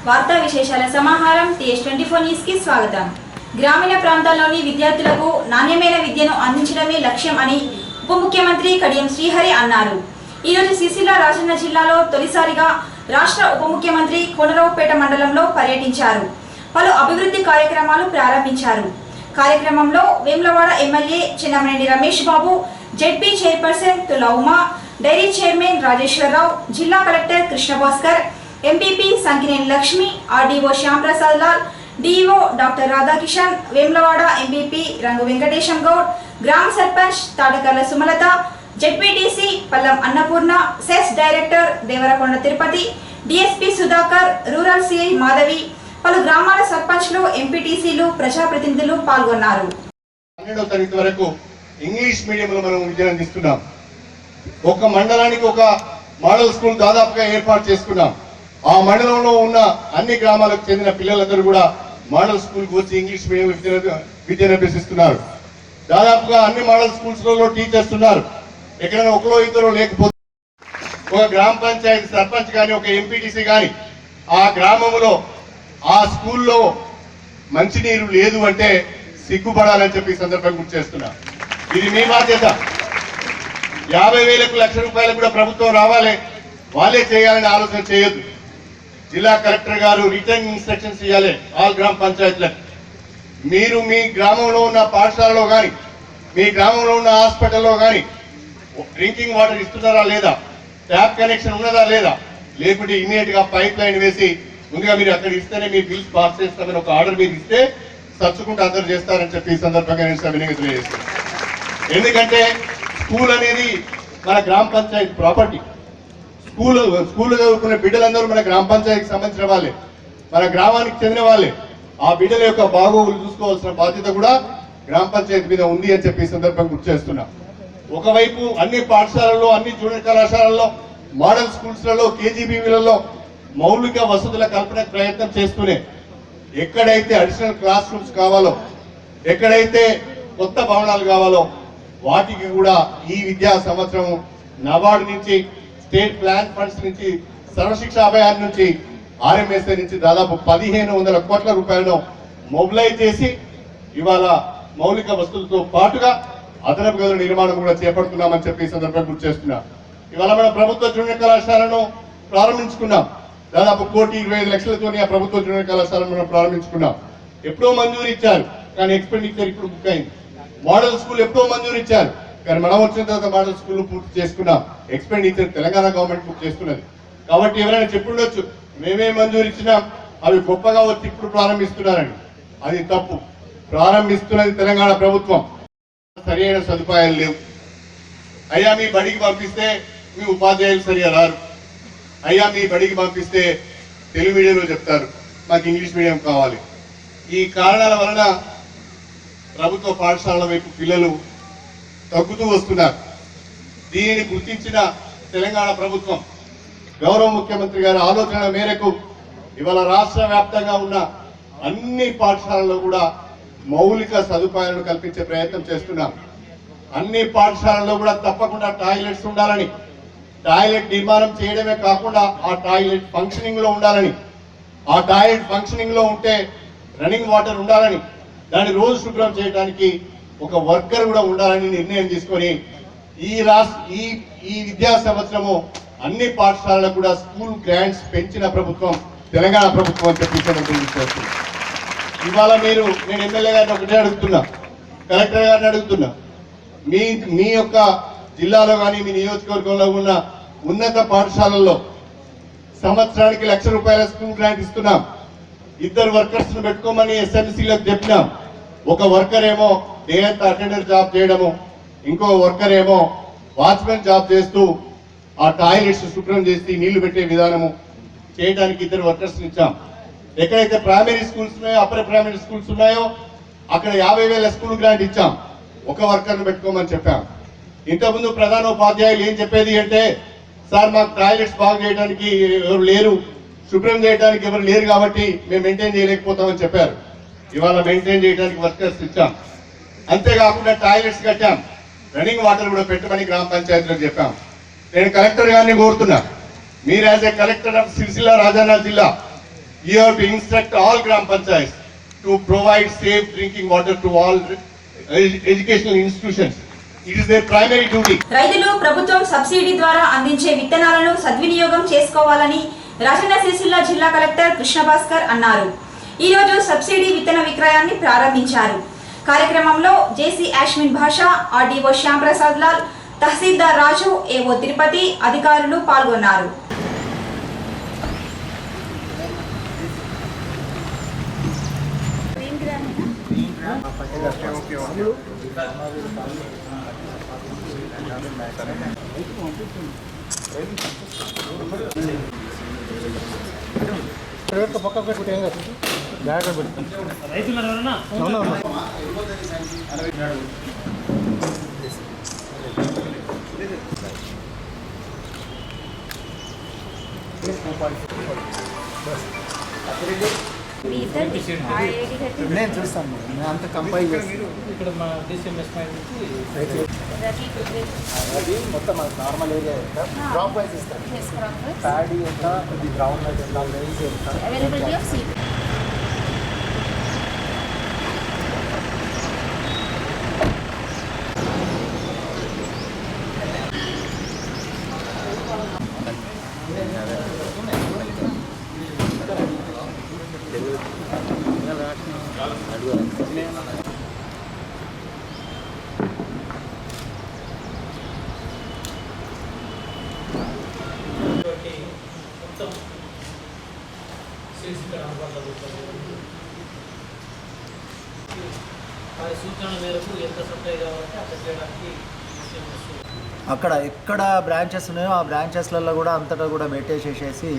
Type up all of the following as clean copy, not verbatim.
వార్తా విశేషాల సమాహారం TS24 న్యూస్ కి స్వాగతం. గ్రామీణ ప్రాంతాల్లోని విద్యార్థులకు నాణ్యమైన విద్యను అందించడమే లక్ష్యం అని ఉప ముఖ్యమంత్రి కడియం శ్రీహరి అన్నారు. ఈ రోజు సిరిసిల్ల రాజన్న జిల్లాలో తొలిసారిగా రాష్ట్ర ఉప ముఖ్యమంత్రి కోనరావుపేట మండలంలో పర్యటించారు. పలు అభివృద్ధి కార్యక్రమాలు ప్రారంభించారు. కార్యక్రమంలో Vemulawada MLA Chennamaneni Ramesh Babu, ZP chairperson Tula Uma, dairy chairman Rajeshwararao, జిల్లా collector Krishnabhaskar, MPP Sankineni Lakshmi, RDO Shyamprasad Lal, DEO doctor Radhakishan, Vemulawada MPP Rangu Venkatesham Goud, గ్రామ sarpanch Tatakarla Sumalatha, ZPTC Pallam Annapurna, CESS director Devarakonda Tirupati, DSP Sudhakar, rural CI Madhavi, పలు గ్రామాల సర్పంచ్లు, ఎంపీటీసీలు, ప్రజాప్రతినిధులు పాల్గొన్నారు. 12వ తరగతి వరకు ఇంగ్లీష్ మీడియంలో మనం విద్యను అందిస్తున్నాం. ఒక మండలానికి ఒక మోడల్ స్కూల్ దాదాపుగా ఏర్పాటు చేసుకున్నాం. ఆ మండలంలో ఉన్న అన్ని గ్రామాలకు చెందిన పిల్లలందరూ కూడా మోడల్ స్కూల్కి వచ్చి ఇంగ్లీష్ మీడియం విద్యను అభ్యసిస్తున్నారు. దాదాపుగా అన్ని మోడల్ స్కూల్స్లలో టీచర్స్ ఉన్నారు. ఎక్కడైనా ఒకరో ఇద్దరు లేకపోతే ఒక గ్రామ పంచాయతీ సర్పంచ్ కానీ ఒక ఎంపీటీసీ కానీ ఆ గ్రామంలో ఆ స్కూల్లో మంచినీరు లేదు అంటే సిగ్గుపడాలని చెప్పి సందర్భంగా గుర్తు చేస్తున్నా. ఇది మీ బాధ్యత. 50,000కు ₹1,00,000 కూడా ప్రభుత్వం రావాలి, వాళ్ళే చేయాలని ఆలోచన చేయొద్దు. జిల్లా కలెక్టర్ గారు రిటర్న్ ఇన్స్ట్రక్షన్స్ ఇవ్వాలి ఆల్ గ్రామ పంచాయతీలకు. మీరు మీ గ్రామంలో ఉన్న పాఠశాలలో కానీ మీ గ్రామంలో ఉన్న హాస్పిటల్లో కానీ డ్రింకింగ్ వాటర్ ఇస్తున్నారా లేదా, ట్యాప్ కనెక్షన్ ఉన్నదా లేదా, లేకుంటే ఇమీడియట్ గా పైప్ లైన్ వేసి ముందుగా మీరు అక్కడ ఇస్తేనే మీ బిల్స్ పాస్ చేస్తామని ఒక ఆర్డర్ మీరు ఇస్తే చచ్చుకుంటూ అందరూ చేస్తారని చెప్పి ఈ సందర్భంగా నేను సవినయంగా తెలియజేస్తాను. ఎందుకంటే స్కూల్ అనేది మన గ్రామ పంచాయతీ ప్రాపర్టీ. స్కూల్ చదువుకునే బిడ్డలందరూ మన గ్రామ పంచాయతీకి సంబంధించిన వాళ్ళే, మన గ్రామానికి చెందిన వాళ్ళే. ఆ బిడ్డల యొక్క బాగోగులు చూసుకోవాల్సిన బాధ్యత కూడా గ్రామ పంచాయతీ మీద ఉంది అని చెప్పి ఈ సందర్భంగా గుర్తు చేస్తున్నా. ఒకవైపు అన్ని పాఠశాలల్లో, అన్ని జూనియర్ కళాశాలల్లో, మోడల్ స్కూల్స్లలో, కేజీబీవీలలో మౌలిక వసతుల కల్పనకు ప్రయత్నం చేస్తూనే ఎక్కడైతే అడిషనల్ క్లాస్ రూమ్స్ కావాలో, ఎక్కడైతే కొత్త భవనాలు కావాలో వాటికి కూడా ఈ విద్యా సంవత్సరం నబార్డు నుంచి, స్టేట్ ప్లాన్ ఫండ్స్ నుంచి, సర్వశిక్ష అభియాన్ నుంచి, ఆర్ఎంఎస్ఏ నుంచి దాదాపు 1,500 కోట్ల రూపాయలను మొబిలైజ్ చేసి ఇవాళ మౌలిక వసతులతో పాటుగా అదనపు గదుల నిర్మాణం కూడా చేపడుతున్నామని చెప్పి ఈ సందర్భంగా గుర్తు చేస్తున్నా. ఇవాళ మన ప్రభుత్వ జూనియర్ కళాశాలను ప్రారంభించుకున్నాం. దాదాపు 1,25,00,000తోని ఆ ప్రభుత్వ జూనియర్ కళాశాలను మనం ప్రారంభించుకున్నాం. ఎప్పుడో మంజూరు ఇచ్చారు కానీ ఎక్స్పెండిచర్ ఇప్పుడు బుక్ అయింది. మోడల్ స్కూల్ ఎప్పుడో మంజూరు ఇచ్చారు కానీ మనం వచ్చిన తర్వాత మోడల్ స్కూల్ పూర్తి చేసుకున్నాం. ఎక్స్పెండిచర్ తెలంగాణ గవర్నమెంట్ బుక్ చేస్తున్నది. కాబట్టి ఎవరైనా చెప్పుండొచ్చు మేమే మంజూరు ఇచ్చినాం, అవి గొప్పగా వచ్చి ఇప్పుడు ప్రారంభిస్తున్నారని. అది తప్పు. ప్రారంభిస్తున్నది తెలంగాణ ప్రభుత్వం. సరైన సదుపాయాలు లేవు. అయ్యా మీ బడికి పంపిస్తే మీ ఉపాధ్యాయులు సరిగా రారు, అయ్యా మీ బడికి పంపిస్తే తెలుగు మీడియంలో చెప్తారు, మాకు ఇంగ్లీష్ మీడియం కావాలి. ఈ కారణాల వలన ప్రభుత్వ పాఠశాలల వైపు పిల్లలు తగ్గుతూ వస్తున్నారు. దీనిని గుర్తించిన తెలంగాణ ప్రభుత్వం గౌరవ ముఖ్యమంత్రి గారి ఆలోచన మేరకు ఇవాళ రాష్ట్ర వ్యాప్తంగా ఉన్న అన్ని పాఠశాలల్లో కూడా మౌలిక సదుపాయాలను కల్పించే ప్రయత్నం చేస్తున్నాం. అన్ని పాఠశాలల్లో కూడా తప్పకుండా టాయిలెట్స్ ఉండాలని, టాయిలెట్ నిర్మాణం చేయడమే కాకుండా ఆ టాయిలెట్ ఫంక్షనింగ్ లో ఉండాలని, ఆ టాయిలెట్ ఫంక్షనింగ్ లో ఉంటే రన్నింగ్ వాటర్ ఉండాలని, దాన్ని రోజు శుభ్రం చేయడానికి ఒక వర్కర్ కూడా ఉండాలని నిర్ణయం తీసుకొని ఈ విద్యా సంవత్సరము అన్ని పాఠశాలలకు కూడా స్కూల్ గ్రాంట్స్ పెంచిన ప్రభుత్వం తెలంగాణ ప్రభుత్వం అని చెప్పి ఇవాళ నేను ఎమ్మెల్యే గారిని ఒకటే అడుగుతున్నా, కలెక్టర్ గారిని అడుగుతున్నా, మీ యొక్క జిల్లాలో కానీ మీ నియోజకవర్గంలో ఉన్న ఉన్నత పాఠశాలల్లో సంవత్సరానికి ₹1,00,000 స్కూల్ గ్రాంట్ ఇస్తున్నాం. 2 వర్కర్స్ ను పెట్టుకోమని ఎస్ఎంసీలకు చెప్పినాం. ఒక వర్కర్ ఏమో డే అంతా అటెండర్ జాబ్ చేయడము, ఇంకో వర్కర్ ఏమో వాచ్మెన్ జాబ్ చేస్తూ ఆ టాయిలెట్స్ శుభ్రం చేసి నీళ్లు పెట్టే విధానము చేయడానికి 2 వర్కర్స్ ఇచ్చాం. ఎక్కడైతే ప్రైమరీ స్కూల్స్ ఉన్నాయో, అప్పర్ ప్రైమరీ స్కూల్స్ ఉన్నాయో అక్కడ 50,000 స్కూల్ గ్రాంట్ ఇచ్చాం. ఒక వర్కర్ను పెట్టుకోమని చెప్పాం. ఇంతకుముందు ప్రధాన ఉపాధ్యాయులు ఏం చెప్పేది అంటే, సార్ మాకు టాయిలెట్స్ బాగు చేయడానికి ఎవరు లేరు, శుభ్రం చేయడానికి ఎవరు లేరు కాబట్టి మేము మెయింటైన్ చేయలేకపోతామని చెప్పారు. ఇవాళ మెయింటైన్ చేయడానికి వర్కర్స్ ఇచ్చాం. అంతేకాకుండా టాయిలెట్స్ కట్టాం, రన్నింగ్ వాటర్ కూడా పెట్టమని గ్రామ పంచాయతీలకు చెప్పాం. నేను కలెక్టర్ గారిని కోరుతున్నా, మీరు as a collector of Sircilla Rajanna జిల్లా You have to instruct all Gram Panchayats to provide safe drinking water to all educational institutions. It is their primary duty. రైతులు ప్రభుత్వం సబ్సిడీ ద్వారా అందించే విత్తనాలను సద్వినియోగం చేసుకోవాలని రాజన్న సిరిసిల్ల జిల్లా కలెక్టర్ కృష్ణభాస్కర్ అన్నారు. ఈ రోజు సబ్సిడీ విత్తన విక్రయాన్ని ప్రారంభించారు. కార్యక్రమంలో జేసీ యాస్మిన్ భాషా, ఆర్డీఓ శ్యామ్ ప్రసాద్ లాల్, తహసీల్దార్ రాజు, ఏఓ తిరుపతి అధికారులు పాల్గొన్నారు. నేను చూస్తాను, నేను అంత కంపైల్ చేస్తాను. ఇక్కడ మా డిసిఎంఎస్ నుంచి అది మొత్తం నార్మల్ ఏరియా డ్రాప్ వైజ్ ఇస్తాను. ప్యాడీ ఎంత, ఇది గ్రౌండ్ వైజ్ ఎంత, రైస్ ఎంత. మొత్తం సీడ్స్ ఇక్కడ అందుబాటులో ఆ సూచనల మేరకు ఎంత సప్లై కావాలంటే అక్కడ చేయడానికి అక్కడ ఎక్కడ బ్రాంచెస్ ఉన్నాయో ఆ బ్రాంచెస్లలో కూడా అంతటా కూడా పెట్టేసేసేసి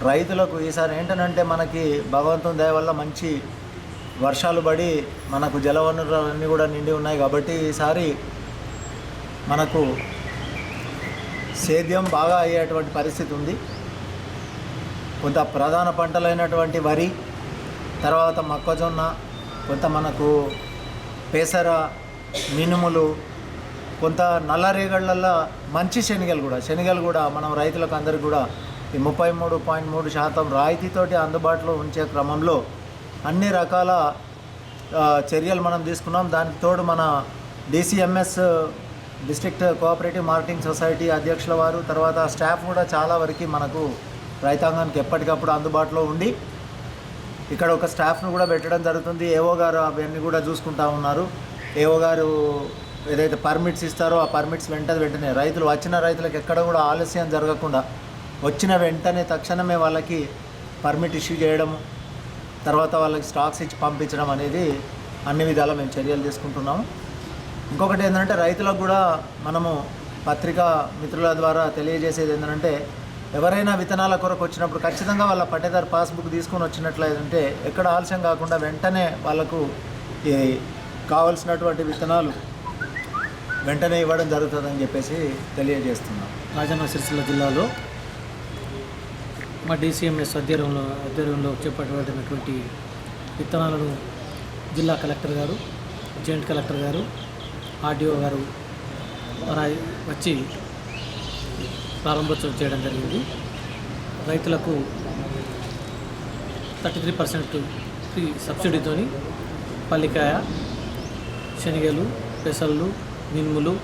రైతులకు ఈసారి ఏంటంటే మనకి భగవంతుని దయ వల్ల మంచి వర్షాలు పడి మనకు జలవనరులన్నీ కూడా నిండి ఉన్నాయి కాబట్టి ఈసారి మనకు సేద్యం బాగా అయ్యేటువంటి పరిస్థితి ఉంది. కొంత ప్రధాన పంటలైనటువంటి వరి, తర్వాత మొక్కజొన్న, కొంత మనకు పెసర, మినుములు, కొంత నల్లరేగళ్ళల్లో మంచి శనగలు కూడా మనం రైతులకు అందరికీ కూడా ఈ 33.3% రాయితీతోటి అందుబాటులో ఉంచే క్రమంలో అన్ని రకాల చర్యలు మనం తీసుకున్నాం. దానికి తోడు మన DCMS district cooperative marketing society అధ్యక్షుల వారు, తర్వాత స్టాఫ్ కూడా చాలా వరకు మనకు రైతాంగానికి ఎప్పటికప్పుడు అందుబాటులో ఉండి ఇక్కడ ఒక స్టాఫ్ను కూడా పెట్టడం జరుగుతుంది. ఏఓ గారు అవన్నీ కూడా చూసుకుంటూ ఉన్నారు. ఏఓ గారు ఏదైతే పర్మిట్స్ ఇస్తారో ఆ పర్మిట్స్ వెంటనే వచ్చిన రైతులకు ఎక్కడ కూడా ఆలస్యం జరగకుండా వచ్చిన వెంటనే తక్షణమే వాళ్ళకి పర్మిట్ ఇష్యూ చేయడము, తర్వాత వాళ్ళకి స్టాక్స్ ఇచ్చి పంపించడం అనేది అన్ని విధాలా మేము చర్యలు తీసుకుంటున్నాము. ఇంకొకటి ఏంటంటే రైతులకు కూడా మనము పత్రికా మిత్రుల ద్వారా తెలియజేసేది ఏంటంటే ఎవరైనా విత్తనాల కొరకు వచ్చినప్పుడు ఖచ్చితంగా వాళ్ళ పట్టేదారు పాస్బుక్ తీసుకొని వచ్చినట్లయితే ఎక్కడ ఆలస్యం కాకుండా వెంటనే వాళ్ళకు కావాల్సినటువంటి విత్తనాలు వెంటనే ఇవ్వడం జరుగుతుందని చెప్పేసి తెలియజేస్తున్నాం. రాజన్న సిరిసిల్ల జిల్లాలో మా డిసిఎంఎస్ ఆధ్వర్యంలో చేపట్టబడినటువంటి విత్తనాలను జిల్లా కలెక్టర్ గారు, జాయింట్ కలెక్టర్ గారు, ఆర్డీఓ గారు వచ్చి ప్రారంభోత్సవం చేయడం జరిగింది. రైతులకు 33% ఫ్రీ సబ్సిడీతోని పల్లికాయ, శనగలు, పెసళ్ళు, మినుములు,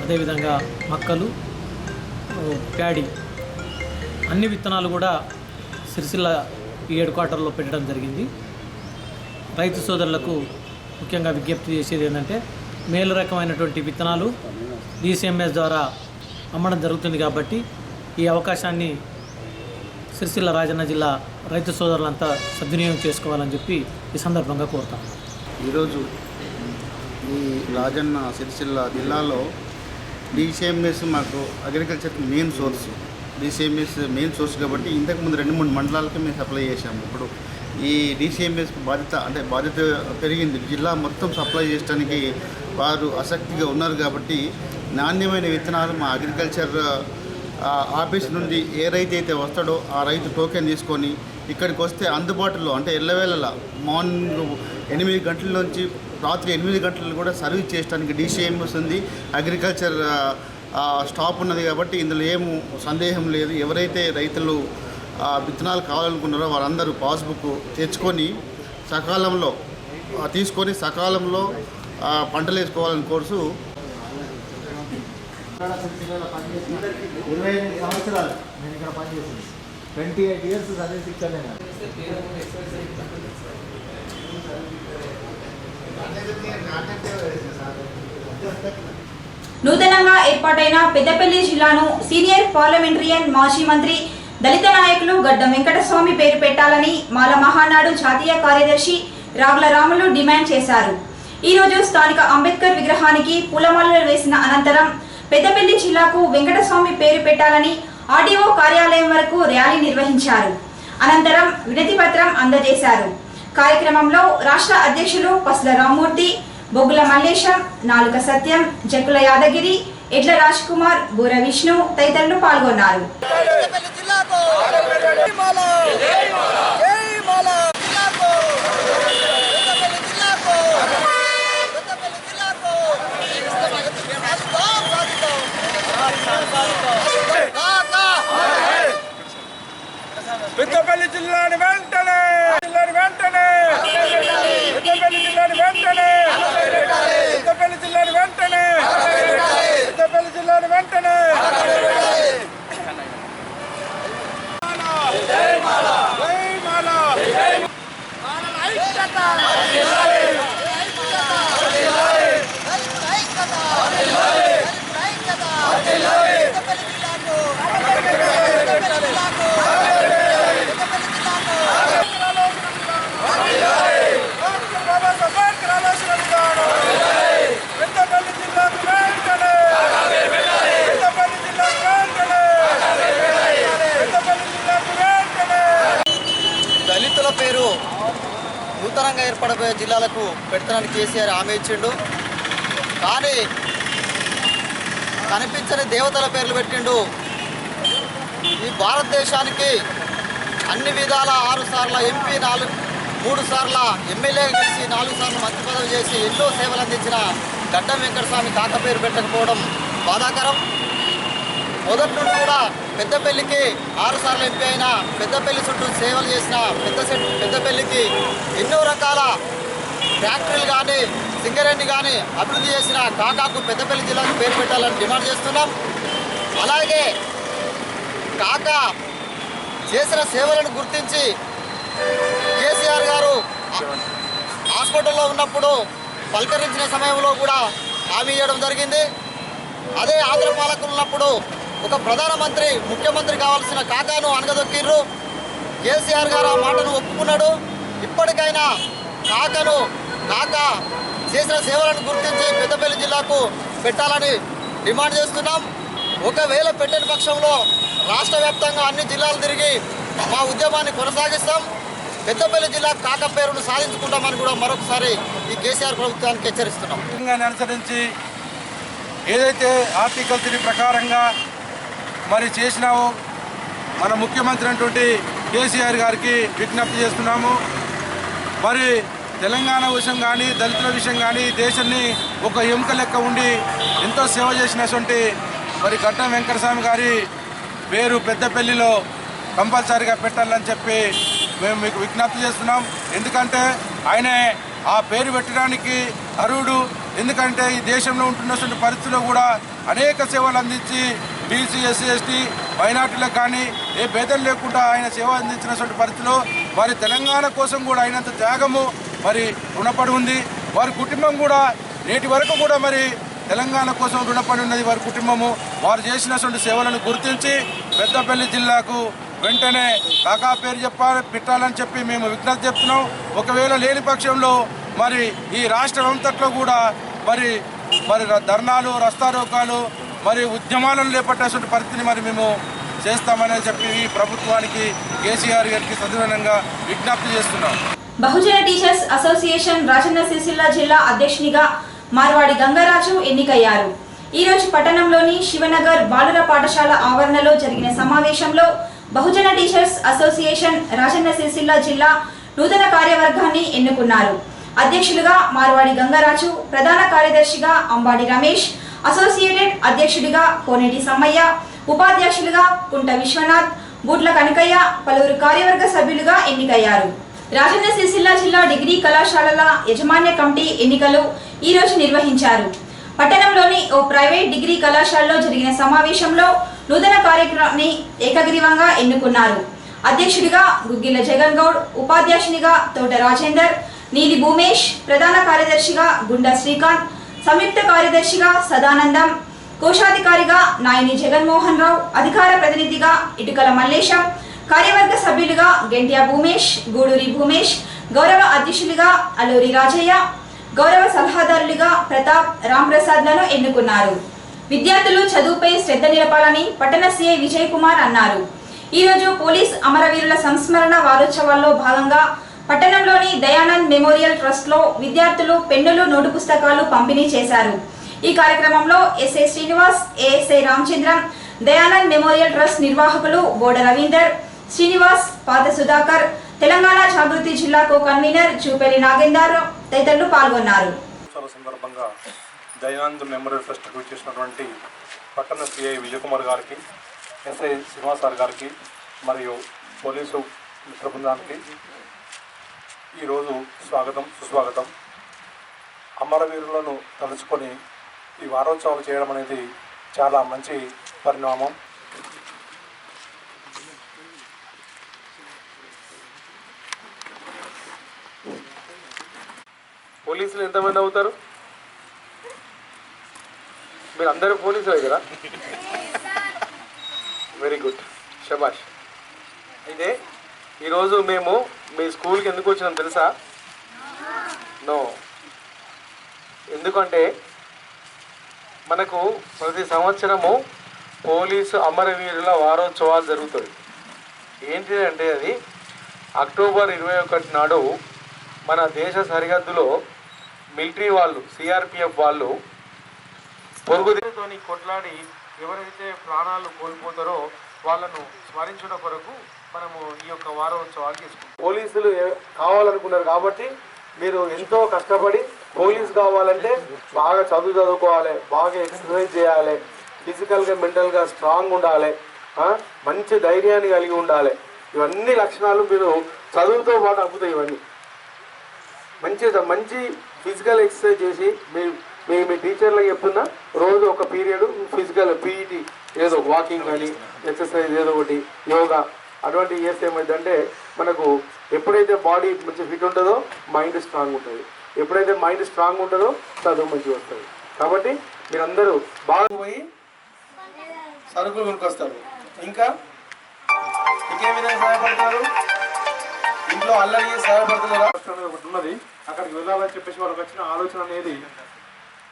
అదేవిధంగా మక్కలు, ప్యాడీ అన్ని విత్తనాలు కూడా సిరిసిల్ల ఈ హెడ్క్వార్టర్లో పెట్టడం జరిగింది. రైతు సోదరులకు ముఖ్యంగా విజ్ఞప్తి చేసేది ఏంటంటే మేలు రకమైనటువంటి విత్తనాలు డిసిఎంఎస్ ద్వారా అమ్మడం జరుగుతుంది కాబట్టి ఈ అవకాశాన్ని సిరిసిల్ల రాజన్న జిల్లా రైతు సోదరులంతా సద్వినియోగం చేసుకోవాలని చెప్పి ఈ సందర్భంగా కోరుతాం. ఈరోజు ఈ రాజన్న సిరిసిల్ల జిల్లాలో డిసిఎంఎస్ మాకు agriculture main source. DCMS main source కాబట్టి ఇంతకుముందు 2-3 మండలాలకి మేము సప్లై చేసాము. ఇప్పుడు ఈ డిసిఎంఎస్కి బాధ్యత పెరిగింది. జిల్లా మొత్తం సప్లై చేయడానికి వారు ఆసక్తిగా ఉన్నారు కాబట్టి నాణ్యమైన విత్తనాలు మా అగ్రికల్చర్ ఆఫీస్ నుండి ఏ రైతు అయితే వస్తాడో ఆ రైతు టోకెన్ తీసుకొని ఇక్కడికి వస్తే అందుబాటులో అంటే ఎల్లవేళలా మార్నింగ్ 8 గంటల నుంచి రాత్రి 8 గంటలు కూడా సర్వీస్ చేయడానికి డిసిఎంఎస్ ఉంది. అగ్రికల్చర్ స్టాప్ ఉన్నది కాబట్టి ఇందులో ఏం సందేహం లేదు. ఎవరైతే రైతులు విత్తనాలు కావాలనుకున్నారో వారందరూ పాస్బుక్ తెచ్చుకొని సకాలంలో తీసుకొని సకాలంలో పంటలు వేసుకోవాలని కోర్సు 28 సంవత్సరాలు నేను ఇక్కడ పనిచేసింది 28 years సర్వీస్ ఇచ్చాను. నూతనంగా ఏర్పాటైన పెద్దపల్లి జిల్లాను సీనియర్ పార్లమెంటరియన్ మాజీ మంత్రి దళిత నాయకులు గడ్డం వెంకటస్వామి పేరు పెట్టాలని మాల మహానాడు జాతీయ కార్యదర్శి రాగుల రాములు డిమాండ్ చేశారు. ఈ రోజు స్థానిక అంబేద్కర్ విగ్రహానికి పూలమాలలు వేసిన అనంతరం పెద్దపల్లి జిల్లాకు వెంకటస్వామి పేరు పెట్టాలని ఆర్డీఓ కార్యాలయం వరకు ర్యాలీ నిర్వహించారు. అనంతరం వినతి పత్రం అందజేశారు. కార్యక్రమంలో రాష్ట్ర అధ్యక్షులు పసుల రామ్మూర్తి, బొగ్గుల మల్లేశం, నాలుక సత్యం, జక్కుల యాదగిరి, ఎడ్ల రాజ్ కుమార్, బూర విష్ణు తదితరులు పాల్గొన్నారు. పెద్దపల్లి జిల్లాని వెంటనే పెద్దపల్లి జిల్లాని వెంటనే పెద్దపల్లి జిల్లాని వెంటనే పెద్దపల్లి జిల్లాని వెంటనే దళితుల పేరు నూతనంగా ఏర్పడబోయే జిల్లాలకు పెడతానని కేసీఆర్ హామీ ఇచ్చిండు. కానీ కనిపించని దేవతల పేర్లు పెట్టిండు. ఈ భారతదేశానికి అన్ని విధాల 6 సార్ల ఎంపీ, 3 సార్ల ఎమ్మెల్యే కలిసి 4 సార్లు మంత్రి పదవి చేసి ఎన్నో సేవలు అందించిన గడ్డం వెంకటస్వామి కాక పేరు పెట్టకపోవడం బాధాకరం. మొదటి నుండి కూడా పెద్దపల్లికి 6 సార్లు ఎంపీ అయినా పెద్దపల్లి చుట్టూ సేవలు చేసిన పెద్దపల్లికి ఎన్నో రకాల ఫ్యాక్టరీలు కానీ సింగరేణి కానీ అభివృద్ధి చేసిన కాకాకు పెద్దపల్లి జిల్లాకు పేరు పెట్టాలని డిమాండ్ చేస్తున్నాం. అలాగే కాక చేసిన సేవలను గుర్తించి కేసీఆర్ గారు హాస్పిటల్లో ఉన్నప్పుడు పలకరించిన సమయంలో కూడా హామీ ఇవ్వడం జరిగింది. అదే ఆంధ్ర పాలకులు ఉన్నప్పుడు ఒక ప్రధానమంత్రి, ముఖ్యమంత్రి కావాల్సిన కాకాను అనగదొక్కిర్రు. కేసీఆర్ గారు ఆ మాటను ఒప్పుకున్నాడు. ఇప్పటికైనా కాక చేసిన సేవలను గుర్తించి పెద్దపల్లి జిల్లాకు పెట్టాలని డిమాండ్ చేస్తున్నాం. ఒకవేళ పెట్టని పక్షంలో రాష్ట్ర వ్యాప్తంగా అన్ని జిల్లాలు తిరిగి మా ఉద్యమాన్ని కొనసాగిస్తాం. పెద్దపల్లి జిల్లా కాక పేరును సాధించుకుంటామని కూడా మరొకసారి ఈ కేసీఆర్ ప్రభుత్వానికి హెచ్చరిస్తున్నాం. అనుసరించి ఏదైతే ఆర్టికల్ 3 ప్రకారంగా మరి చేసినావో మన ముఖ్యమంత్రి అయినటువంటి కేసీఆర్ గారికి విజ్ఞప్తి చేస్తున్నాము. మరి తెలంగాణ విషయం కానీ దళితుల విషయం కానీ దేశాన్ని ఒక ఎముక లెక్క ఉండి ఎంతో సేవ చేసినటువంటి మరి గడ్డం వెంకటస్వామి గారి పేరు పెద్దపల్లిలో కంపల్సరీగా పెట్టాలని చెప్పి మేము మీకు విజ్ఞప్తి చేస్తున్నాం. ఎందుకంటే ఆయనే ఆ పేరు పెట్టడానికి అర్హుడు. ఎందుకంటే ఈ దేశంలో ఉంటున్నటువంటి పరిస్థితుల్లో కూడా అనేక సేవలు అందించి బీసీ, ఎస్సీ, ఎస్టీ, మైనార్టీలకు కానీ ఏ భేదం లేకుండా ఆయన సేవ అందించినటువంటి పరిస్థితిలో వారి తెలంగాణ కోసం కూడా అయినంత త్యాగము మరి రుణపడి ఉంది. వారి కుటుంబం కూడా నేటి వరకు కూడా మరి తెలంగాణ కోసం రుణపడి ఉన్నది వారి కుటుంబము. వారు చేసినటువంటి సేవలను గుర్తించి పెద్దపల్లి జిల్లాకు వెంటనే కాకా పేరు పెట్టాలని చెప్పి మేము విజ్ఞప్తి చెప్తున్నాం. ఒకవేళ లేని పక్షంలో మరి ఈ రాష్ట్రం అంతట్లో కూడా మరి ధర్నాలు, రస్తారోకాలు మరి ఉద్యమాలను లేపట్టేటువంటి పరిస్థితిని మరి మేము చేస్తామని చెప్పి ఈ ప్రభుత్వానికి కేసీఆర్ గారికి సద్వినంగా విజ్ఞప్తి చేస్తున్నాం. బహుజన టీచర్స్ అసోసియేషన్ రాజన్న సిరిసిల్ల జిల్లా అధ్యక్షునిగా మార్వాడి గంగరాజు ఎన్నికయ్యారు. ఈ రోజు పట్టణంలోని శివనగర్ బాలుర పాఠశాల ఆవరణలో జరిగిన సమావేశంలో బహుజన టీచర్స్ అసోసియేషన్ రాజన్న సిరిసిల్ల జిల్లా నూతన కార్యవర్గాన్ని ఎన్నుకున్నారు. అధ్యక్షులుగా మార్వాడి గంగరాజు, ప్రధాన కార్యదర్శిగా అంబాడి రమేష్, అసోసియేటెడ్ అధ్యక్షుడిగా కోనేటి సమ్మయ్య, ఉపాధ్యక్షులుగా కుంట విశ్వనాథ్, బూట్ల కనకయ్య పలువురు కార్యవర్గ సభ్యులుగా ఎన్నికయ్యారు. రాజన్న సిరిసిల్ల జిల్లా డిగ్రీ కళాశాలల యాజమాన్య కమిటీ ఎన్నికలు ఈ రోజు నిర్వహించారు. పట్టణంలోని ఓ ప్రైవేట్ డిగ్రీ కళాశాలలో జరిగిన సమావేశంలో నూతన కార్యక్రమాన్ని ఏకగ్రీవంగా ఎన్నుకున్నారు. అధ్యక్షుడిగా గుగ్గిల జగన్ గౌడ్, ఉపాధ్యక్షునిగా తోట రాజేందర్, నీలి భూమేష్, ప్రధాన కార్యదర్శిగా గుండా శ్రీకాంత్, సంయుక్త కార్యదర్శిగా సదానందం, కోశాధికారిగా నాయని జగన్మోహన్ రావు, అధికార ప్రతినిధిగా ఇటుకల మల్లేశం, కార్యవర్గ సభ్యులుగా గెంట్యా భూమేష్, గూడూరి భూమేష్, గౌరవ అధ్యక్షులుగా అల్లూరి రాజయ్య, గౌరవ సలహాదారులుగా ప్రతాప్, రాంప్రసాద్లను ఎన్నుకున్నారు. విద్యార్థులు చదువుపై శ్రద్ధ నిలపాలని పట్టణ సీఐ విజయ్ కుమార్ అన్నారు. ఈ రోజు పోలీస్ అమరవీరుల సంస్మరణ వారోత్సవాల్లో భాగంగా పట్టణంలోని దయానంద్ మెమోరియల్ ట్రస్ట్ లో విద్యార్థులు పెన్నులు, నోటు పుస్తకాలు పంపిణీ చేశారు. ఈ కార్యక్రమంలో SI Srinivas, ASI Ramachandram, Dayanand memorial trust నిర్వాహకులు బోడ రవీందర్, శ్రీనివాస్, పాత సుధాకర్, తెలంగాణ జాగృతి జిల్లా కో కన్వీనర్ చూపెల్లి నాగేందర్ తదితరులు పాల్గొన్నారు. సందర్భంగా దయానంద్ మెమోరియల్ ట్రస్ట్కు చేసినటువంటి పట్టణ సిఐ విజయ్ కుమార్ గారికి, ఎస్ఐ శ్రీనివాస్ సార్ గారికి మరియు పోలీసు మిత్ర బృందానికి ఈరోజు స్వాగతం, సుస్వాగతం. అమరవీరులను తలుచుకొని ఈ వారోత్సవాలు చేయడం అనేది చాలా మంచి పరిణామం. పోలీసులు ఎంతమంది అవుతారు? మీరు అందరూ పోలీసులే కదా? వెరీ గుడ్, శబాష్. అయితే ఈరోజు మేము మీ స్కూల్కి ఎందుకు వచ్చినాం తెలుసా? నో, ఎందుకంటే మనకు ప్రతి సంవత్సరము పోలీసు అమరవీరుల వారోత్సవాలు జరుగుతాయి. ఏంటిదంటే అది అక్టోబర్ 21 నాడు మన దేశ సరిహద్దులో మిలిటరీ వాళ్ళు, సిఆర్పిఎఫ్ వాళ్ళు పొరుగుతోని కొట్లాడి ఎవరైతే ప్రాణాలు కోల్పోతారో వాళ్ళను స్మరించడం కొరకు మనము ఈ యొక్క వారోత్సవాలు చేసుకుంటాం. పోలీసులు కావాలనుకున్నారు కాబట్టి మీరు ఎంతో కష్టపడి పోలీస్ కావాలంటే బాగా చదువుకోవాలి, బాగా ఎక్సర్సైజ్ చేయాలి, ఫిజికల్గా మెంటల్గా స్ట్రాంగ్ ఉండాలి, మంచి ధైర్యాన్ని కలిగి ఉండాలి. ఇవన్నీ లక్షణాలు మీరు చదువుతో పాటు అబ్బుతాయి. ఇవన్నీ మంచి ఫిజికల్ ఎక్సర్సైజ్ చేసి మీ టీచర్లకు చెప్తున్నా రోజు ఒక పీరియడ్ ఫిజికల్ పీఈటీ ఏదో వాకింగ్ కానీ ఎక్సర్సైజ్ ఏదో ఒకటి యోగా అటువంటివి చేస్తే ఏమైందంటే మనకు ఎప్పుడైతే బాడీ మంచి ఫిట్ ఉంటుందో మైండ్ స్ట్రాంగ్ ఉంటుంది, ఎప్పుడైతే మైండ్ స్ట్రాంగ్ ఉంటుందో చదువు మంచిగా వస్తుంది. కాబట్టి మీరందరూ బాగా పోయి సరుకులు కొనుక్కొస్తారు. ఇంకా ఇంకే విధంగా సహాయపడతారు? ఇంట్లో అల్లరి సహాయపడుతున్నారా? ఒకటి ఉన్నది, అక్కడికి వెళ్ళాలని చెప్పేసి వాళ్ళకి వచ్చిన ఆలోచన అనేది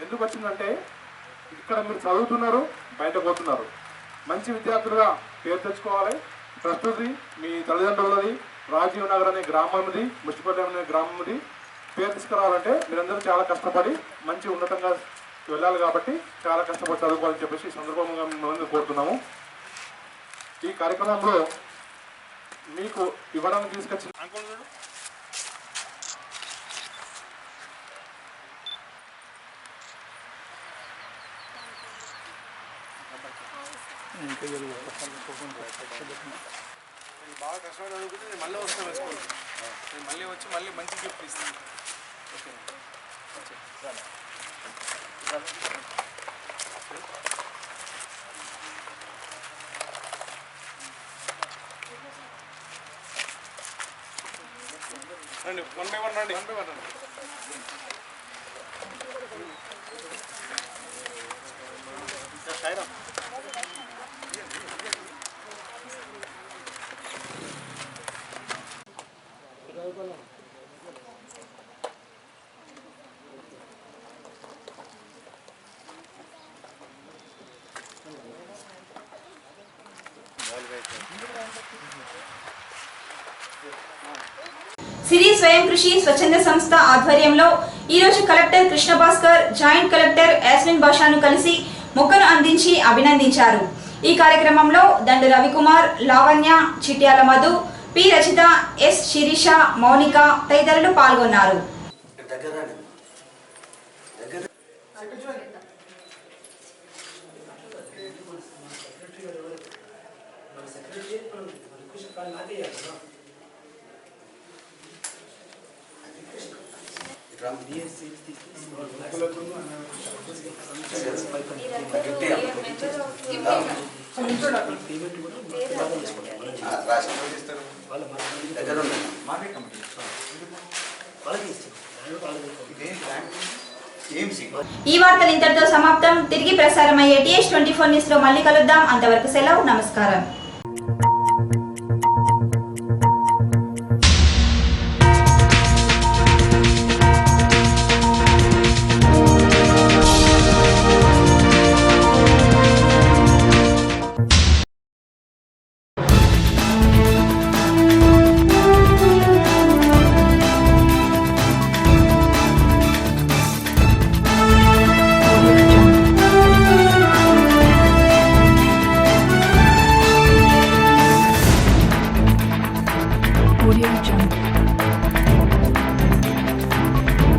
ఎందుకు వచ్చిందంటే ఇక్కడ మీరు చదువుతున్నారు, బయట పోతున్నారు, మంచి విద్యార్థులుగా పేరు తెచ్చుకోవాలి. ప్రస్తుతి మీ తల్లిదండ్రులది రాజీవ్ నగర్ అనే గ్రామంది, ముష్టిపల్లి అనే గ్రామంది పేరు తీసుకురావాలంటే మీరందరూ చాలా కష్టపడి మంచి ఉన్నతంగా వెళ్ళాలి. కాబట్టి చాలా కష్టపడి చదువుకోవాలని చెప్పేసి ఈ సందర్భంగా మిమ్మల్ని కోరుతున్నాము. ఈ కార్యక్రమంలో మీకు ఇవ్వడానికి తీసుకొచ్చిన బాగా కష్టపడి అనుకుంటే నేను మళ్ళీ వస్తాను వేసుకోండి. నేను మళ్ళీ వచ్చి మళ్ళీ మంచి గిఫ్ట్ ఇస్తాను. రండి, 1 by 1 రండి. సిరి స్వయం కృషి స్వచ్ఛంద సంస్థ ఆధ్వర్యంలో ఈ రోజు collector Krishna Bhaskar, joint collector Yasmin బాషాను కలిసి మొక్కను అందించి అభినందించారు. ఈ కార్యక్రమంలో దండు రవికుమార్, లావణ్య, చిట్యాల మధు, పి రచిత, ఎస్ శిరీష, మౌనిక తదితరులు పాల్గొన్నారు. ఈ వార్తలు ఇంతటితో సమాప్తం. తిరిగి ప్రసారమయ్యే TH24 న్యూస్ లో మళ్ళీ కలుద్దాం. అంతవరకు సెలవు. నమస్కారం.